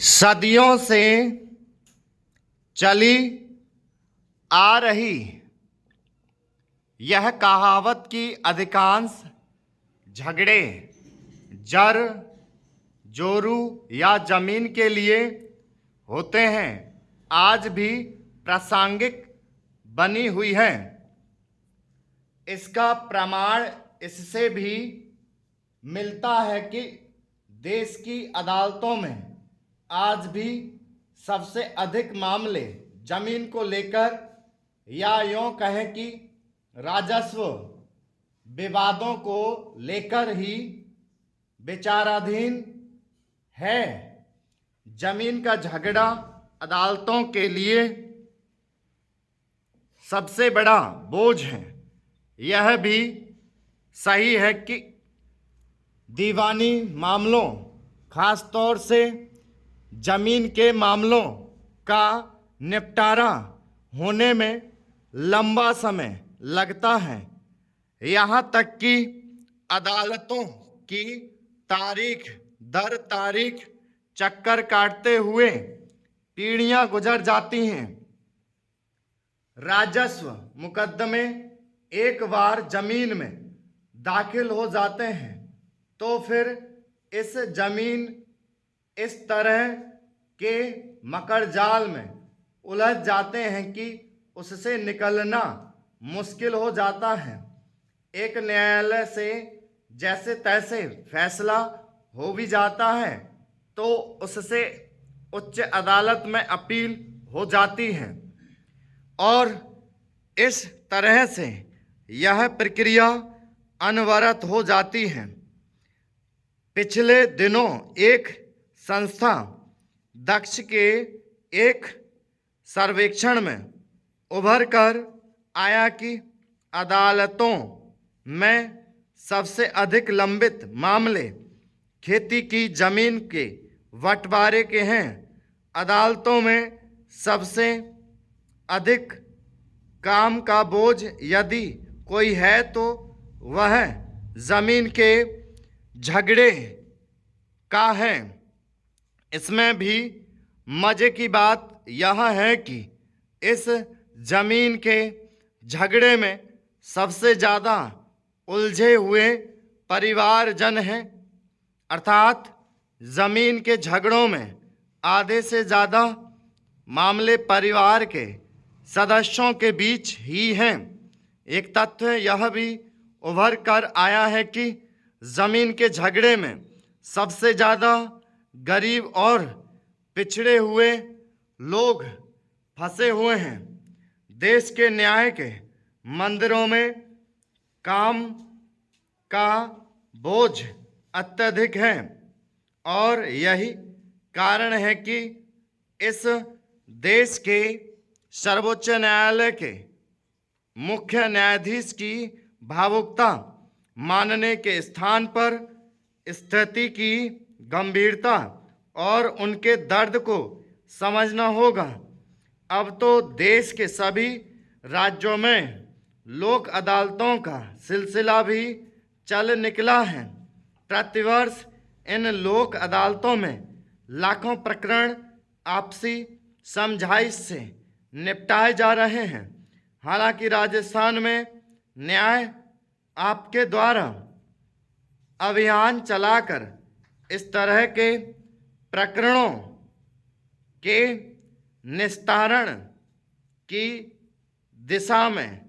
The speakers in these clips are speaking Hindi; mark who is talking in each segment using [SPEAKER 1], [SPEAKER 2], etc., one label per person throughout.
[SPEAKER 1] सदियों से चली आ रही यह कहावत की अधिकांश झगड़े जर जोरू या जमीन के लिए होते हैं, आज भी प्रासंगिक बनी हुई है। इसका प्रमाण इससे भी मिलता है कि देश की अदालतों में आज भी सबसे अधिक मामले जमीन को लेकर या यूं कहें कि राजस्व विवादों को लेकर ही विचाराधीन है। जमीन का झगड़ा अदालतों के लिए सबसे बड़ा बोझ है। यह भी सही है कि दीवानी मामलों, खासतौर से जमीन के मामलों का निपटारा होने में लंबा समय लगता है। यहाँ तक कि अदालतों की तारीख दर तारीख चक्कर काटते हुए पीढ़ियाँ गुजर जाती हैं। राजस्व मुकदमे एक बार जमीन में दाखिल हो जाते हैं तो फिर इस जमीन इस तरह के मकड़जाल में उलझ जाते हैं कि उससे निकलना मुश्किल हो जाता है। एक न्यायालय से जैसे तैसे फैसला हो भी जाता है तो उससे उच्च अदालत में अपील हो जाती है और इस तरह से यह प्रक्रिया अनवरत हो जाती है। पिछले दिनों एक संस्था दक्ष के एक सर्वेक्षण में उभर कर आया कि अदालतों में सबसे अधिक लंबित मामले खेती की जमीन के बंटवारे के हैं। अदालतों में सबसे अधिक काम का बोझ यदि कोई है तो वह जमीन के झगड़े का है। इसमें भी मज़े की बात यह है कि इस जमीन के झगड़े में सबसे ज़्यादा उलझे हुए परिवारजन हैं, अर्थात ज़मीन के झगड़ों में आधे से ज़्यादा मामले परिवार के सदस्यों के बीच ही हैं। एक तथ्य यह भी उभर कर आया है कि ज़मीन के झगड़े में सबसे ज़्यादा गरीब और पिछड़े हुए लोग फंसे हुए हैं। देश के न्याय के मंदिरों में काम का बोझ अत्यधिक है और यही कारण है कि इस देश के सर्वोच्च न्यायालय के मुख्य न्यायाधीश की भावुकता मानने के स्थान पर स्थिति की गंभीरता और उनके दर्द को समझना होगा। अब तो देश के सभी राज्यों में लोक अदालतों का सिलसिला भी चल निकला है। प्रतिवर्ष इन लोक अदालतों में लाखों प्रकरण आपसी समझाइश से निपटाए जा रहे हैं। हालांकि राजस्थान में न्याय आपके द्वारा अभियान चलाकर इस तरह के प्रकरणों के निस्तारण की दिशा में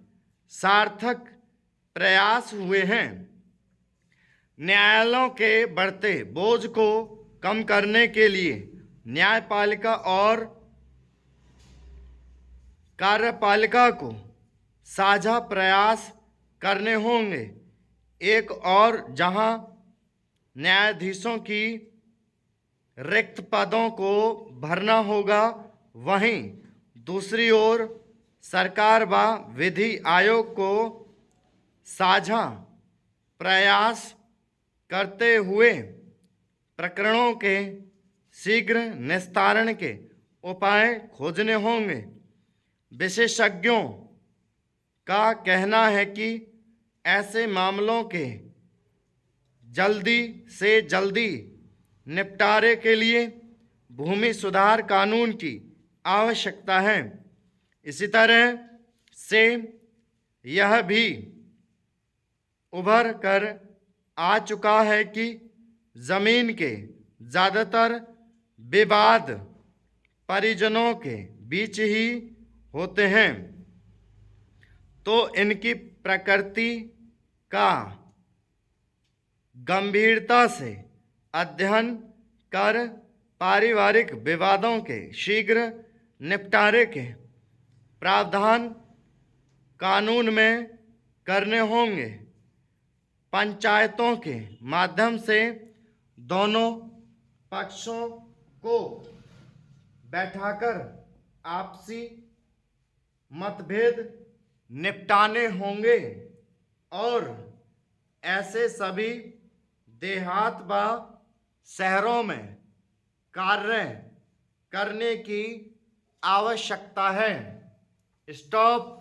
[SPEAKER 1] सार्थक प्रयास हुए हैं। न्यायालयों के बढ़ते बोझ को कम करने के लिए न्यायपालिका और कार्यपालिका को साझा प्रयास करने होंगे। एक और जहां न्यायाधीशों की रिक्त पदों को भरना होगा, वहीं दूसरी ओर सरकार व विधि आयोग को साझा प्रयास करते हुए प्रकरणों के शीघ्र निस्तारण के उपाय खोजने होंगे। विशेषज्ञों का कहना है कि ऐसे मामलों के जल्दी से जल्दी निपटारे के लिए भूमि सुधार कानून की आवश्यकता है। इसी तरह से यह भी उभर कर आ चुका है कि जमीन के ज़्यादातर विवाद परिजनों के बीच ही होते हैं, तो इनकी प्रकृति का गंभीरता से अध्ययन कर पारिवारिक विवादों के शीघ्र निपटारे के प्रावधान कानून में करने होंगे। पंचायतों के माध्यम से दोनों पक्षों को बैठाकर आपसी मतभेद निपटाने होंगे और ऐसे सभी देहात व शहरों में कार्य करने की आवश्यकता है। स्टॉप।